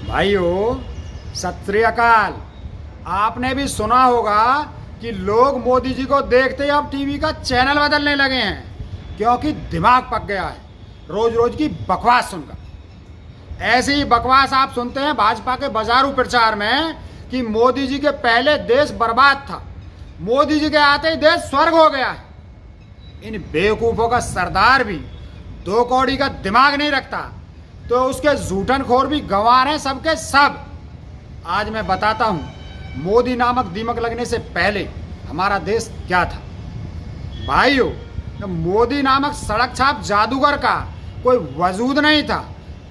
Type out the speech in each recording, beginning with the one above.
भाइयों, सत श्री अकाल। आपने भी सुना होगा कि लोग मोदी जी को देखते ही अब टीवी का चैनल बदलने लगे हैं, क्योंकि दिमाग पक गया है रोज रोज की बकवास सुनकर। ऐसी ही बकवास आप सुनते हैं भाजपा के बाजारू प्रचार में कि मोदी जी के पहले देश बर्बाद था, मोदी जी के आते ही देश स्वर्ग हो गया है। इन बेवकूफ़ों का सरदार भी 2 कौड़ी का दिमाग नहीं रखता, तो उसके झूठनखोर भी गंवार हैं सबके सब। आज मैं बताता हूं मोदी नामक दीमक लगने से पहले हमारा देश क्या था। भाइयों, मोदी नामक सड़क छाप जादूगर का कोई वजूद नहीं था।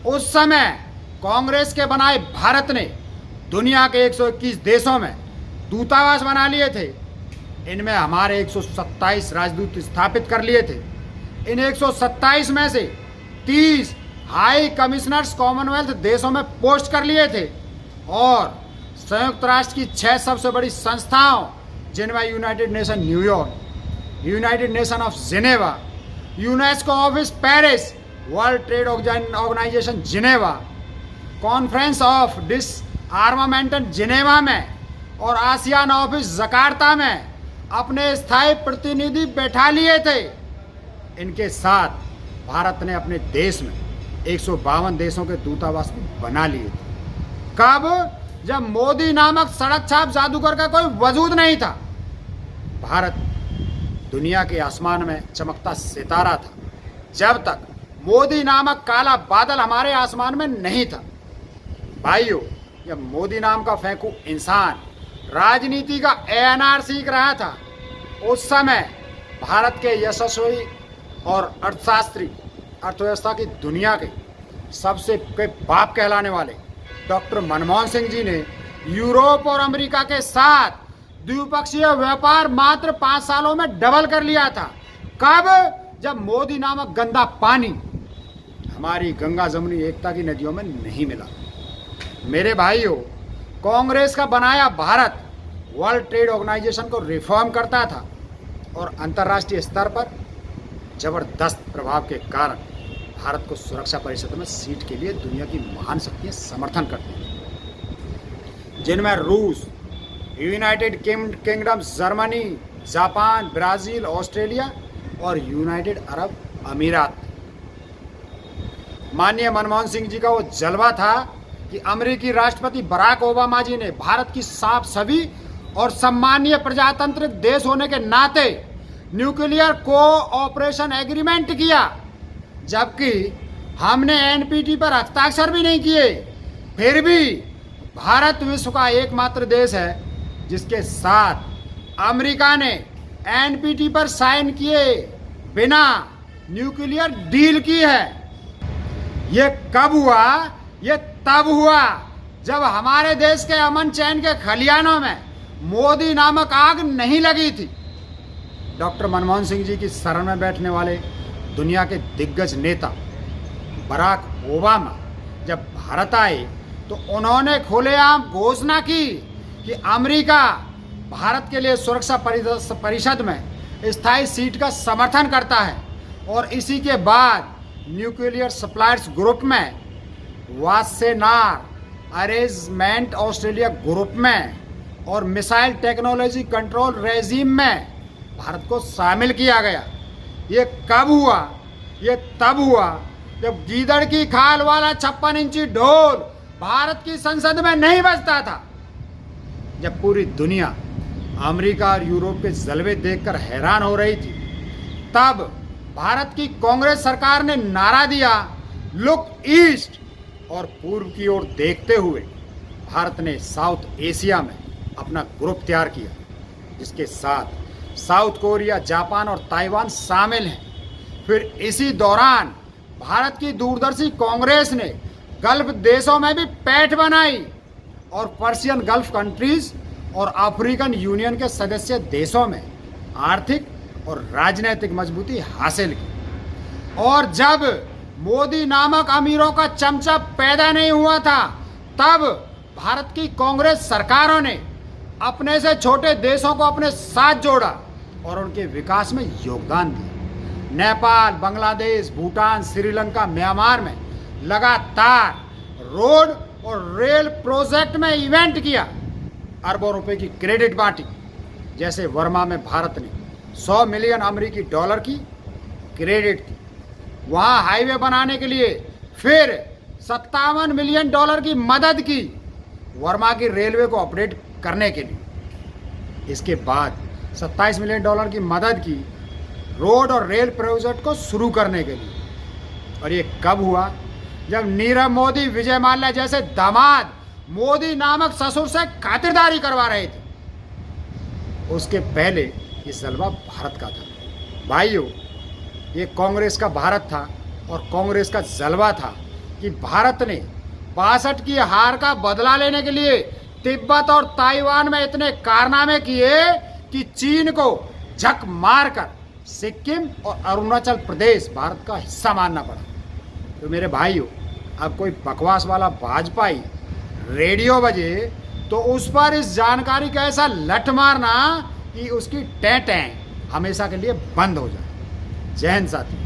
उस समय कांग्रेस के बनाए भारत ने दुनिया के 121 देशों में दूतावास बना लिए थे। इनमें हमारे 127 राजदूत स्थापित कर लिए थे। इन 127 में से 30 हाई कमिश्नर्स कॉमनवेल्थ देशों में पोस्ट कर लिए थे, और संयुक्त राष्ट्र की 6 सबसे बड़ी संस्थाओं, जिनमें United Nation New York, United Nation of Geneva, UNESCO office Paris, World Trade Organization Geneva, conference of disarmament Geneva में और आसियान ऑफिस जकार्ता में अपने स्थायी प्रतिनिधि बैठा लिए थे। इनके साथ भारत ने अपने देश में 152 देशों के दूतावास बना लिए थे। कब? जब मोदी नामक सड़क छाप जादूगर का कोई वजूद नहीं था। भारत दुनिया के आसमान में चमकता सितारा था, जब तक मोदी नामक काला बादल हमारे आसमान में नहीं था। भाइयों, जब मोदी नाम का फेंकू इंसान राजनीति का ANR सीख रहा था, उस समय भारत के यशस्वी और अर्थशास्त्री, अर्थव्यवस्था की दुनिया के सबसे के बाप कहलाने वाले डॉक्टर मनमोहन सिंह जी ने यूरोप और अमेरिका के साथ द्विपक्षीय व्यापार मात्र 5 सालों में डबल कर लिया था। कब? जब मोदी नामक गंदा पानी हमारी गंगा जमुनी एकता की नदियों में नहीं मिला। मेरे भाइयों, कांग्रेस का बनाया भारत वर्ल्ड ट्रेड ऑर्गेनाइजेशन को रिफॉर्म करता था और अंतर्राष्ट्रीय स्तर पर जबरदस्त प्रभाव के कारण भारत को सुरक्षा परिषद में सीट के लिए दुनिया की महान शक्तियां समर्थन करती हैं, जिनमें रूस, United kingdom, Germany, Japan, Brazil, Australia और यूनाइटेड अरब अमीरात। माननीय मनमोहन सिंह जी का वो जलवा था कि अमेरिकी राष्ट्रपति बराक ओबामा जी ने भारत की साफ छवि और सम्मानीय प्रजातांत्रिक देश होने के नाते न्यूक्लियर कोऑपरेशन एग्रीमेंट किया, जबकि हमने NPT पर हस्ताक्षर भी नहीं किए। फिर भी भारत विश्व का एकमात्र देश है जिसके साथ अमेरिका ने NPT पर साइन किए बिना न्यूक्लियर डील की है। ये कब हुआ? ये तब हुआ जब हमारे देश के अमन चैन के खलियानों में मोदी नामक आग नहीं लगी थी। डॉक्टर मनमोहन सिंह जी की शरण में बैठने वाले दुनिया के दिग्गज नेता बराक ओबामा जब भारत आए तो उन्होंने खुलेआम घोषणा की कि अमेरिका भारत के लिए सुरक्षा परिषद में स्थायी सीट का समर्थन करता है, और इसी के बाद न्यूक्लियर सप्लायर्स ग्रुप में, वासेनार अरेंजमेंट ऑस्ट्रेलिया ग्रुप में और मिसाइल टेक्नोलॉजी कंट्रोल रेजिम में भारत को शामिल किया गया। ये कब हुआ? ये तब हुआ जब गीदड़ की खाल वाला 56 इंची ढोल भारत की संसद में नहीं बजता था। जब पूरी दुनिया अमेरिका और यूरोप के जलवे देखकर हैरान हो रही थी, तब भारत की कांग्रेस सरकार ने नारा दिया, लुक ईस्ट, और पूर्व की ओर देखते हुए भारत ने साउथ एशिया में अपना ग्रुप तैयार किया, जिसके साथ साउथ कोरिया, जापान और ताइवान शामिल हैं। फिर इसी दौरान भारत की दूरदर्शी कांग्रेस ने गल्फ देशों में भी पैठ बनाई और पर्शियन गल्फ कंट्रीज और अफ्रीकन यूनियन के सदस्य देशों में आर्थिक और राजनीतिक मजबूती हासिल की। और जब मोदी नामक अमीरों का चमचा पैदा नहीं हुआ था, तब भारत की कांग्रेस सरकारों ने अपने से छोटे देशों को अपने साथ जोड़ा और उनके विकास में योगदान दिया। नेपाल, बांग्लादेश, भूटान, श्रीलंका, म्यांमार में लगातार रोड और रेल प्रोजेक्ट में इवेंट किया, अरबों रुपए की क्रेडिट बांटी। जैसे वर्मा में भारत ने 100 मिलियन अमेरिकी डॉलर की क्रेडिट दी, वहाँ हाईवे बनाने के लिए फिर 57 मिलियन डॉलर की मदद की वर्मा की रेलवे को अपडेट करने के लिए। इसके बाद 27 मिलियन डॉलर की मदद की रोड और रेल प्रोजेक्ट को शुरू करने के लिए। और ये कब हुआ? जब नीरव मोदी विजय माल्या जैसे दामाद मोदी नामक ससुर से खातिरदारी करवा रहे थे। उसके पहले ये जलवा भारत का था। भाइयों, ये कांग्रेस का भारत था और कांग्रेस का जलवा था कि भारत ने 62 की हार का बदला लेने के लिए तिब्बत और ताइवान में इतने कारनामे किए कि चीन को झक मारकर सिक्किम और अरुणाचल प्रदेश भारत का हिस्सा मानना पड़ा। तो मेरे भाइयों, अब कोई बकवास वाला भाजपाई रेडियो बजे तो उस पर इस जानकारी का ऐसा लठ मारना कि उसकी टैं हमेशा के लिए बंद हो जाए। जय हिंद साथी।